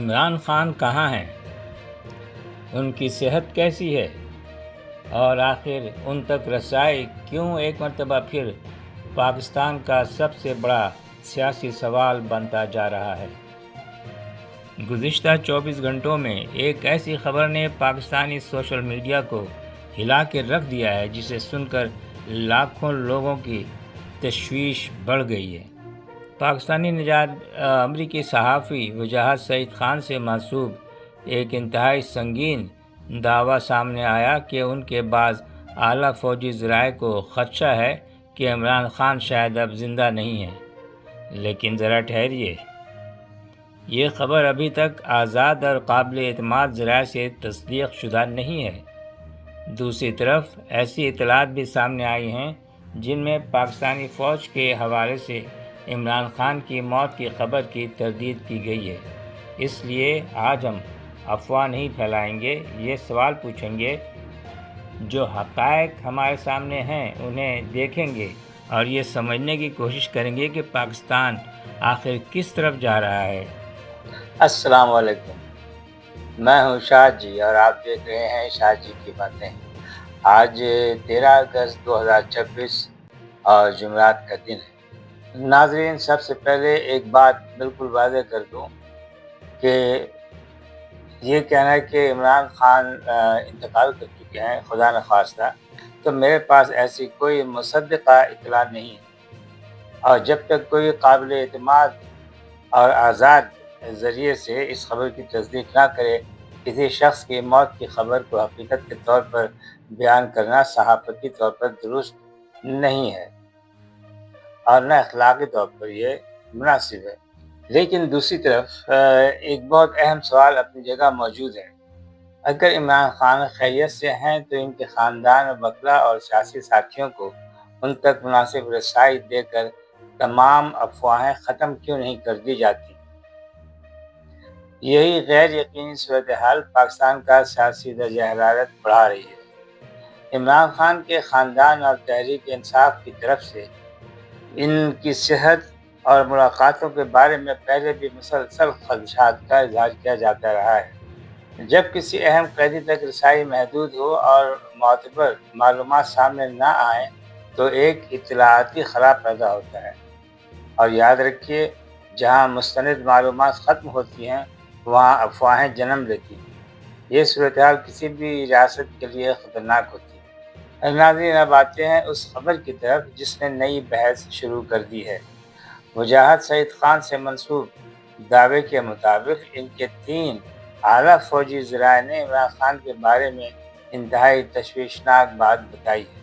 عمران خان کہاں ہیں؟ ان کی صحت کیسی ہے؟ اور آخر ان تک رسائی کیوں ایک مرتبہ پھر پاکستان کا سب سے بڑا سیاسی سوال بنتا جا رہا ہے؟ گزشتہ 24 گھنٹوں میں ایک ایسی خبر نے پاکستانی سوشل میڈیا کو ہلا کے رکھ دیا ہے جسے سن کر لاکھوں لوگوں کی تشویش بڑھ گئی ہے۔ پاکستانی امریکی صحافی وجاہت سعید خان سے منسوب ایک انتہائی سنگین دعویٰ سامنے آیا کہ ان کے بعض اعلیٰ فوجی ذرائع کو خدشہ ہے کہ عمران خان شاید اب زندہ نہیں ہیں۔ لیکن ذرا ٹھہریے، یہ خبر ابھی تک آزاد اور قابل اعتماد ذرائع سے تصدیق شدہ نہیں ہے۔ دوسری طرف ایسی اطلاعات بھی سامنے آئی ہیں جن میں پاکستانی فوج کے حوالے سے عمران خان کی موت کی خبر کی تردید کی گئی ہے۔ اس لیے آج ہم افواہ نہیں پھیلائیں گے، یہ سوال پوچھیں گے، جو حقائق ہمارے سامنے ہیں انہیں دیکھیں گے اور یہ سمجھنے کی کوشش کریں گے کہ پاکستان آخر کس طرف جا رہا ہے۔ السلام علیکم، میں ہوں شاہد جی اور آپ دیکھ رہے ہیں شاہد جی کی باتیں۔ آج 13 اگست 2026 اور جمعرات کا دن ہے۔ ناظرین، سب سے پہلے ایک بات بالکل واضح کر دوں کہ یہ کہنا ہے کہ عمران خان انتقال کر چکے ہیں، خدا نخواستہ، تو میرے پاس ایسی کوئی مصدقہ اطلاع نہیں ہے، اور جب تک کوئی قابل اعتماد اور آزاد ذریعے سے اس خبر کی تصدیق نہ کرے، کسی شخص کی موت کی خبر کو حقیقت کے طور پر بیان کرنا صحافتی طور پر درست نہیں ہے اور نہ اخلاقی طور پر یہ مناسب ہے۔ لیکن دوسری طرف ایک بہت اہم سوال اپنی جگہ موجود ہے۔ اگر عمران خان خیریت سے ہیں تو ان کے خاندان و وکلا اور سیاسی ساتھیوں کو ان تک مناسب رسائی دے کر تمام افواہیں ختم کیوں نہیں کر دی جاتی؟ یہی غیر یقینی صورتحال پاکستان کا سیاسی درجہ حرارت بڑھا رہی ہے۔ عمران خان کے خاندان اور تحریک انصاف کی طرف سے ان کی صحت اور ملاقاتوں کے بارے میں پہلے بھی مسلسل خدشات کا اظہار کیا جاتا رہا ہے۔ جب کسی اہم قیدی تک رسائی محدود ہو اور معتبر معلومات سامنے نہ آئیں تو ایک اطلاعاتی خلا پیدا ہوتا ہے، اور یاد رکھیے، جہاں مستند معلومات ختم ہوتی ہیں وہاں افواہیں جنم لیتی ہیں۔ یہ صورتحال کسی بھی ریاست کے لیے خطرناک ہوتی ہے۔ ناظرین، اب آتے ہیں اس خبر کی طرف جس نے نئی بحث شروع کر دی ہے۔ وجاہت سعید خان سے منسوب دعوے کے مطابق ان کے 3 اعلیٰ فوجی ذرائع نے عمران خان کے بارے میں انتہائی تشویشناک بات بتائی ہے،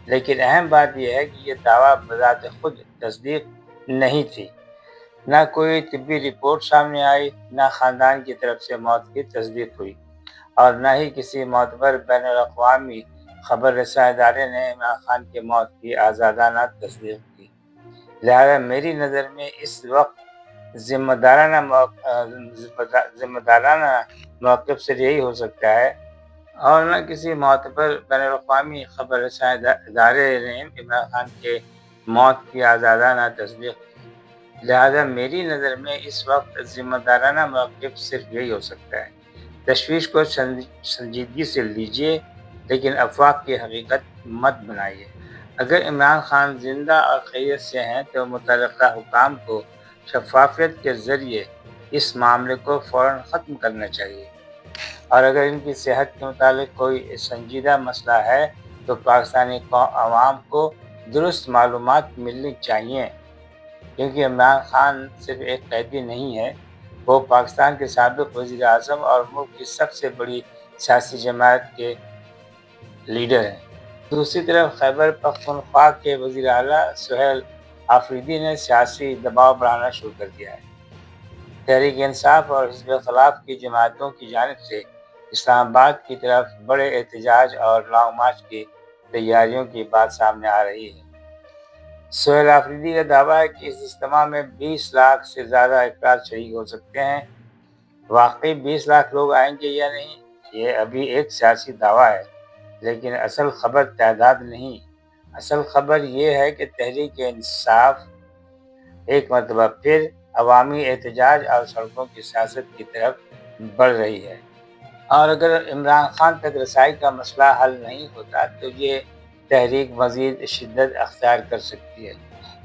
لیکن اہم بات یہ ہے کہ یہ دعویٰ بذات خود تصدیق نہیں تھی۔ نہ کوئی طبی رپورٹ سامنے آئی، نہ خاندان کی طرف سے موت کی تصدیق ہوئی، اور نہ ہی کسی معتبر بین الاقوامی خبر رساں ادارے نے عمران خان کی موت کی آزادانہ تصدیق کی۔ لہذا میری نظر میں اس وقت ذمہ دارانہ موقف سے یہی ہو سکتا ہے، اور نہ کسی معتبر بین الاقوامی خبر رساں ادارے نے عمران خان کے موت کی آزادانہ تصدیق کی۔ لہذا میری نظر میں اس وقت ذمہ دارانہ موقف صرف یہی ہو سکتا ہے۔ تشویش کو سنجیدگی سے لیجئے، لیکن افواہ کی حقیقت مت بنائیے۔ اگر عمران خان زندہ اور خیریت سے ہیں تو متعلقہ حکام کو شفافیت کے ذریعے اس معاملے کو فوراً ختم کرنا چاہیے، اور اگر ان کی صحت کے متعلق کوئی سنجیدہ مسئلہ ہے تو پاکستانی عوام کو درست معلومات ملنی چاہیے، کیونکہ عمران خان صرف ایک قیدی نہیں ہے، وہ پاکستان کے سابق وزیر اعظم اور ملک کی سب سے بڑی سیاسی جماعت کے لیڈر ہیں۔ دوسری طرف خیبر پختونخوا کے وزیر اعلیٰ سہیل آفریدی نے سیاسی دباؤ بڑھانا شروع کر دیا ہے۔ تحریک انصاف اور حزب اختلاف کی جماعتوں کی جانب سے اسلام آباد کی طرف بڑے احتجاج اور لانگ مارچ کی تیاریوں کی بات سامنے آ رہی ہے۔ سہیل آفریدی کا دعویٰ ہے کہ اس اجتماع میں 20 لاکھ سے زیادہ افراد شریک ہو سکتے ہیں۔ واقعی 20 لاکھ لوگ آئیں گے یا نہیں، یہ ابھی ایک سیاسی دعویٰ ہے، لیکن اصل خبر تعداد نہیں، اصل خبر یہ ہے کہ تحریک انصاف ایک مرتبہ پھر عوامی احتجاج اور سڑکوں کی سیاست کی طرف بڑھ رہی ہے۔ اور اگر عمران خان تک رسائی کا مسئلہ حل نہیں ہوتا تو یہ تحریک مزید شدت اختیار کر سکتی ہے۔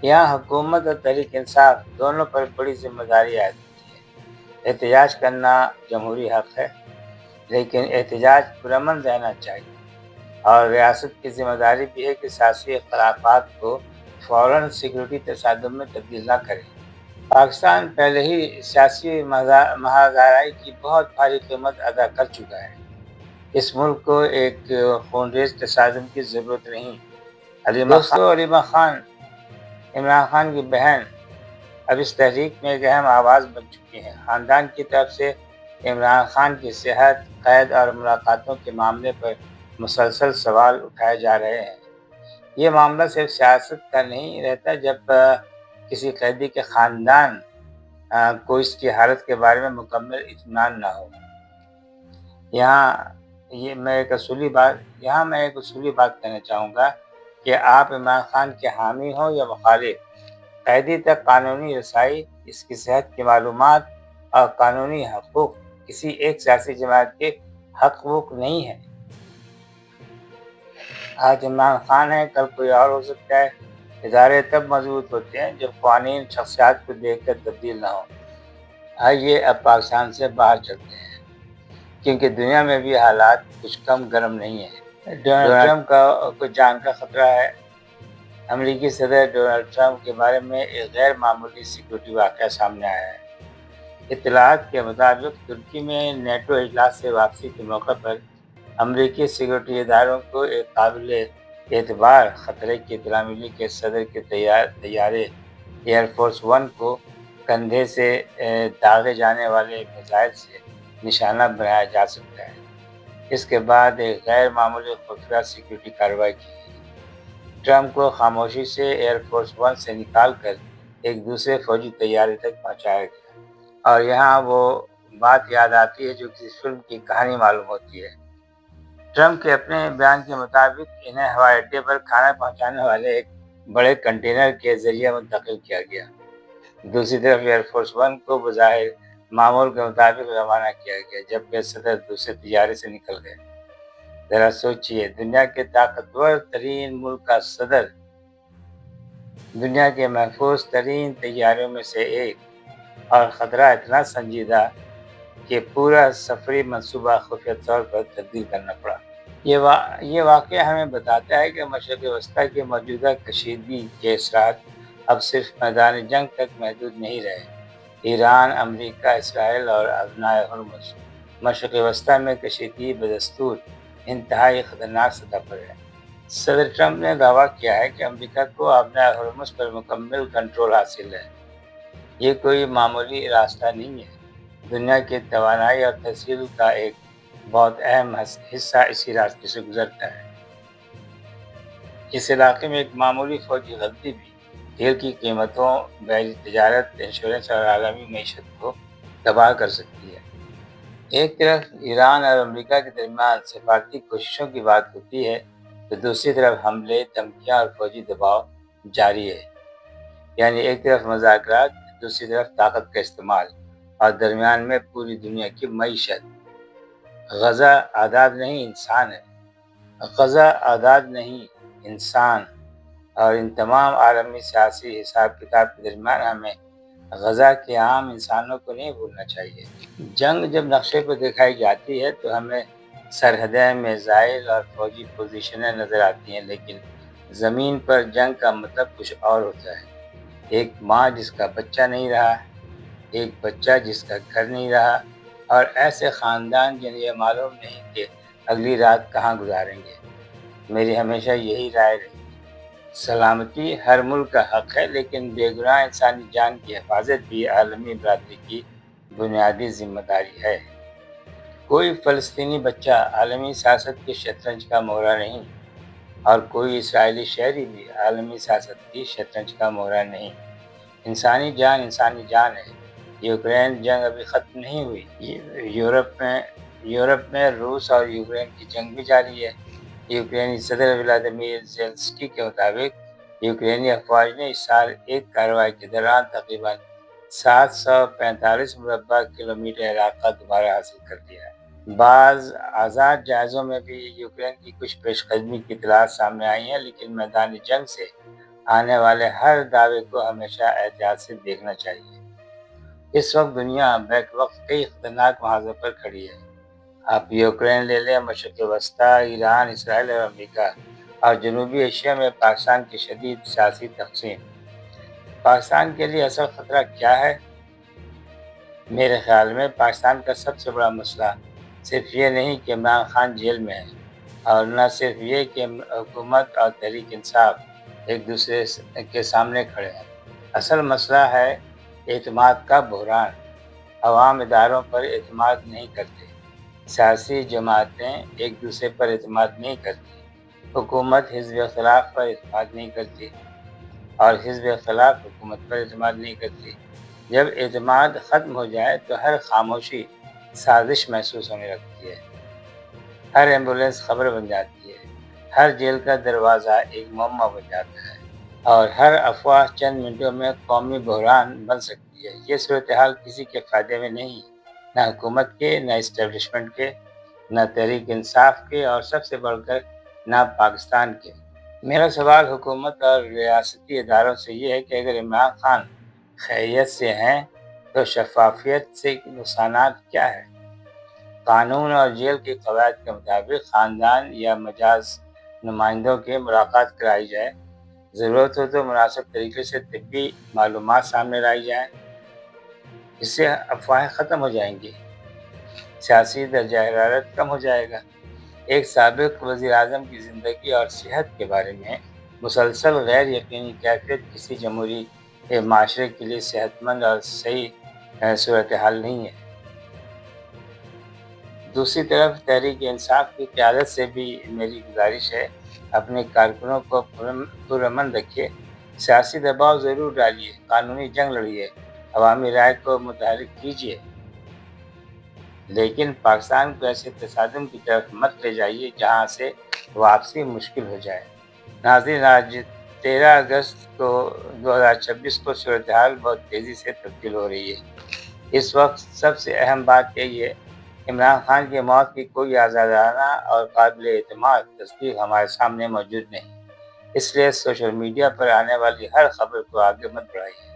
یہاں حکومت اور تحریک انصاف دونوں پر بڑی ذمہ داری عائد ہوتی ہے۔ احتجاج کرنا جمہوری حق ہے، لیکن احتجاج پرامن رہنا چاہیے، اور ریاست کی ذمہ داری بھی ہے کہ سیاسی اختلافات کو فوراً سیکورٹی تصادم میں تبدیل نہ کرے۔ پاکستان پہلے ہی سیاسی مہاجرائی کی بہت بھاری قیمت ادا کر چکا ہے۔ اس ملک کو ایک خونریز تصادم کی ضرورت نہیں۔ علیمہ خان، عمران خان کی بہن، اب اس تحریک میں ایک اہم آواز بن چکی ہیں۔ خاندان کی طرف سے عمران خان کی صحت، قید اور ملاقاتوں کے معاملے پر مسلسل سوال اٹھائے جا رہے ہیں۔ یہ معاملہ صرف سیاست کا نہیں رہتا جب کسی قیدی کے خاندان کو اس کی حالت کے بارے میں مکمل اطمینان نہ ہو۔ یہاں میں ایک اصولی بات کہنا چاہوں گا کہ آپ عمران خان کے حامی ہوں یا مخالف، قیدی تک قانونی رسائی، اس کی صحت کی معلومات اور قانونی حقوق کسی ایک سیاسی جماعت کے حقوق نہیں ہیں۔ آج عمران خان ہے، کل کوئی اور ہو سکتا ہے۔ ادارے تب مضبوط ہوتے ہیں جب قوانین شخصیات کو دیکھ کر تبدیل نہ ہو۔ آئیے اب پاکستان سے باہر چلتے ہیں، کیونکہ دنیا میں بھی حالات کچھ کم گرم نہیں ہیں۔ ڈونلڈ ٹرمپ کو جان کا خطرہ ہے۔ امریکی صدر ڈونلڈ ٹرمپ کے بارے میں ایک غیر معمولی سیکورٹی واقعہ سامنے آیا ہے۔ اطلاعات کے مطابق ترکی میں نیٹو اجلاس سے واپسی کے موقع پر امریکی سیکورٹی اداروں کو ایک قابل اعتبار خطرے کی اطلاع ملی کہ صدر کے طیارے ایئر فورس ون کو کندھے سے داغے جانے والے میزائل سے نشانہ بنایا جا سکتا ہے۔ اس کے بعد ایک غیر معمولی خفیہ سیکورٹی کارروائی کی گئی۔ ٹرمپ کو خاموشی سے ایئر فورس ون سے نکال کر ایک دوسرے فوجی طیارے تک پہنچایا گیا، اور یہاں وہ بات یاد آتی ہے جو کسی فلم کی کہانی معلوم ہوتی ہے۔ ٹرمپ کے اپنے بیان کے مطابق انہیں ہوائی اڈے پر کھانا پہنچانے والے ایک بڑے کنٹینر کے ذریعے منتقل کیا گیا۔ دوسری طرف ایئر فورس ون کو بظاہر معمول کے مطابق روانہ کیا گیا، جبکہ صدر دوسرے طیارے سے نکل گئے۔ ذرا سوچئے، دنیا کے طاقتور ترین ملک کا صدر، دنیا کے محفوظ ترین طیاروں میں سے ایک، اور خطرہ اتنا سنجیدہ کہ پورا سفری منصوبہ خفیہ طور پر تبدیل کرنا پڑا۔ یہ واقعہ ہمیں بتاتا ہے کہ مشرق وسطیٰ کی موجودہ کشیدگی کے اثرات اب صرف میدان جنگ تک محدود نہیں رہے۔ ایران، امریکہ، اسرائیل اور ابنائے ہرمز، مشرق وسطیٰ میں کشیدگی بدستور انتہائی خطرناک سطح پر ہے۔ صدر ٹرمپ نے دعویٰ کیا ہے کہ امریکہ کو ابنائے ہرمز پر مکمل کنٹرول حاصل ہے۔ یہ کوئی معمولی راستہ نہیں ہے۔ دنیا کی توانائی اور تحصیل کا ایک بہت اہم حصہ اسی راستے سے گزرتا ہے۔ اس علاقے میں ایک معمولی فوجی غلطی بھی تیل کی قیمتوں، بحری تجارت، انشورنس اور عالمی معیشت کو تباہ کر سکتی ہے۔ ایک طرف ایران اور امریکہ کے درمیان سفارتی کوششوں کی بات ہوتی ہے تو دوسری طرف حملے، دھمکیاں اور فوجی دباؤ جاری ہے۔ یعنی ایک طرف مذاکرات، دوسری طرف طاقت کا استعمال، اور درمیان میں پوری دنیا کی معیشت۔ غزہ آزاد نہیں، انسان ہے۔ غزہ آزاد نہیں، انسان۔ اور ان تمام عالمی سیاسی حساب کتاب کے درمیان ہمیں غزہ کے عام انسانوں کو نہیں بھولنا چاہیے۔ جنگ جب نقشے پر دکھائی جاتی ہے تو ہمیں سرحدیں، میزائل اور فوجی پوزیشنیں نظر آتی ہیں، لیکن زمین پر جنگ کا مطلب کچھ اور ہوتا ہے۔ ایک ماں جس کا بچہ نہیں رہا، ایک بچہ جس کا گھر نہیں رہا، اور ایسے خاندان جنہیں یہ معلوم نہیں کہ اگلی رات کہاں گزاریں گے۔ میری ہمیشہ یہی رائے رہی، سلامتی ہر ملک کا حق ہے، لیکن بے گناہ انسانی جان کی حفاظت بھی عالمی برادری کی بنیادی ذمہ داری ہے۔ کوئی فلسطینی بچہ عالمی سیاست کے شطرنج کا مورا نہیں، اور کوئی اسرائیلی شہری بھی عالمی سیاست کی شطرنج کا مورا نہیں۔ انسانی جان ہے۔ یوکرین جنگ ابھی ختم نہیں ہوئی۔ یورپ میں روس اور یوکرین کی جنگ بھی جاری ہے۔ یوکرینی صدر ولادیمیر زیلنسکی کے مطابق یوکرینی افواج نے اس سال ایک کارروائی کے دوران تقریباً 745 مربع کلومیٹر علاقہ دوبارہ حاصل کر لیا ہے۔ بعض آزاد جائزوں میں بھی یوکرین کی کچھ پیش قدمی کی اطلاعات سامنے آئی ہیں، لیکن میدان جنگ سے آنے والے ہر دعوے کو ہمیشہ احتیاط سے دیکھنا چاہیے۔ اس وقت دنیا بیک وقت کئی خطرناک محاذ پر کھڑی ہے۔ آپ یوکرین لے لیں، مشرق وسطیٰ، ایران، اسرائیل اور امریکہ، اور جنوبی ایشیا میں پاکستان کی شدید سیاسی تقسیم۔ پاکستان کے لیے اصل خطرہ کیا ہے؟ میرے خیال میں پاکستان کا سب سے بڑا مسئلہ صرف یہ نہیں کہ عمران خان جیل میں ہے، اور نہ صرف یہ کہ حکومت اور تحریک انصاف ایک دوسرے کے سامنے کھڑے ہیں۔ اصل مسئلہ ہے اعتماد کا بحران۔ عوام اداروں پر اعتماد نہیں کرتے، سیاسی جماعتیں ایک دوسرے پر اعتماد نہیں کرتی، حکومت حزب اختلاف پر اعتماد نہیں کرتی، اور حزب اختلاف حکومت پر اعتماد نہیں کرتی۔ جب اعتماد ختم ہو جائے تو ہر خاموشی سازش محسوس ہونے لگتی ہے، ہر ایمبولینس خبر بن جاتی ہے، ہر جیل کا دروازہ ایک معمہ بن جاتا ہے، اور ہر افواہ چند منٹوں میں قومی بحران بن سکتی ہے۔ یہ صورتحال کسی کے فائدے میں نہیں، نہ حکومت کے، نہ اسٹیبلشمنٹ کے، نہ تحریک انصاف کے، اور سب سے بڑھ کر نہ پاکستان کے۔ میرا سوال حکومت اور ریاستی اداروں سے یہ ہے کہ اگر عمران خان خیریت سے ہیں تو شفافیت سے نقصانات کیا ہے؟ قانون اور جیل کے قواعد کے مطابق خاندان یا مجاز نمائندوں کی ملاقات کرائی جائے، ضرورت ہو تو مناسب طریقے سے طبی معلومات سامنے لائی جائیں، اس سے افواہیں ختم ہو جائیں گی، سیاسی درجہ حرارت کم ہو جائے گا۔ ایک سابق وزیر اعظم کی زندگی اور صحت کے بارے میں مسلسل غیر یقینی کیفیت کسی جمہوری معاشرے کے لیے صحت مند اور صحیح صورتحال نہیں ہے۔ دوسری طرف تحریک انصاف کی قیادت سے بھی میری گزارش ہے، اپنے کارکنوں کو پرامن رکھیے، سیاسی دباؤ ضرور ڈالیے، قانونی جنگ لڑیے، عوامی رائے کو متحرک کیجیے، لیکن پاکستان کو ایسے تصادم کی طرف مت لے جائیے جہاں سے واپسی مشکل ہو جائے۔ ناظرین، آج 13 اگست 2026 کو صورتحال بہت تیزی سے تبدیل ہو رہی ہے۔ اس وقت سب سے اہم بات یہی ہے، عمران خان کی موت کی کوئی آزادانہ اور قابل اعتماد تصدیق ہمارے سامنے موجود نہیں، اس لیے سوشل میڈیا پر آنے والی ہر خبر کو آگے مت بڑھائیے،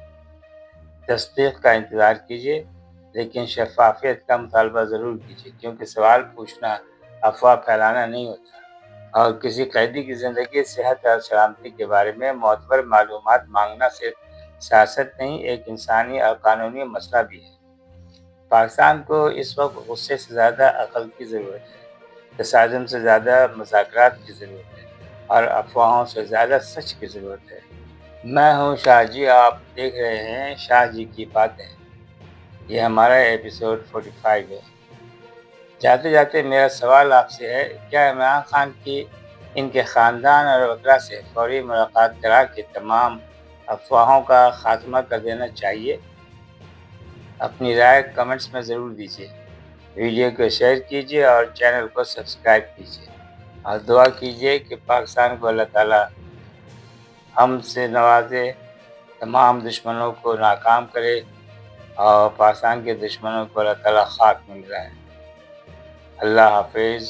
تصدیق کا انتظار کیجیے، لیکن شفافیت کا مطالبہ ضرور کیجیے، کیونکہ سوال پوچھنا افواہ پھیلانا نہیں ہوتا، اور کسی قیدی کی زندگی، صحت اور سلامتی کے بارے میں معتبر معلومات مانگنا صرف سیاست نہیں، ایک انسانی اور قانونی مسئلہ بھی ہے۔ پاکستان کو اس وقت غصے سے زیادہ عقل کی ضرورت ہے، تصادم سے زیادہ مذاکرات کی ضرورت ہے، اور افواہوں سے زیادہ سچ کی ضرورت ہے۔ میں ہوں شاہ جی، آپ دیکھ رہے ہیں شاہ جی کی باتیں۔ یہ ہمارا ایپیسوڈ 45 ہے۔ جاتے جاتے میرا سوال آپ سے ہے، کیا عمران خان کی ان کے خاندان اور وکلا سے فوری ملاقات کرا کے تمام افواہوں کا خاتمہ کر دینا چاہیے؟ اپنی رائے کمنٹس میں ضرور دیجیے، ویڈیو کو شیئر کیجیے اور چینل کو سبسکرائب کیجیے، اور دعا کیجیے کہ پاکستان کو اللہ تعالیٰ ہم سے نوازے، تمام دشمنوں کو ناکام کرے، اور پاکستان کے دشمنوں کو اللہ تعالیٰ خاک میں ملائے۔ اللہ حافظ۔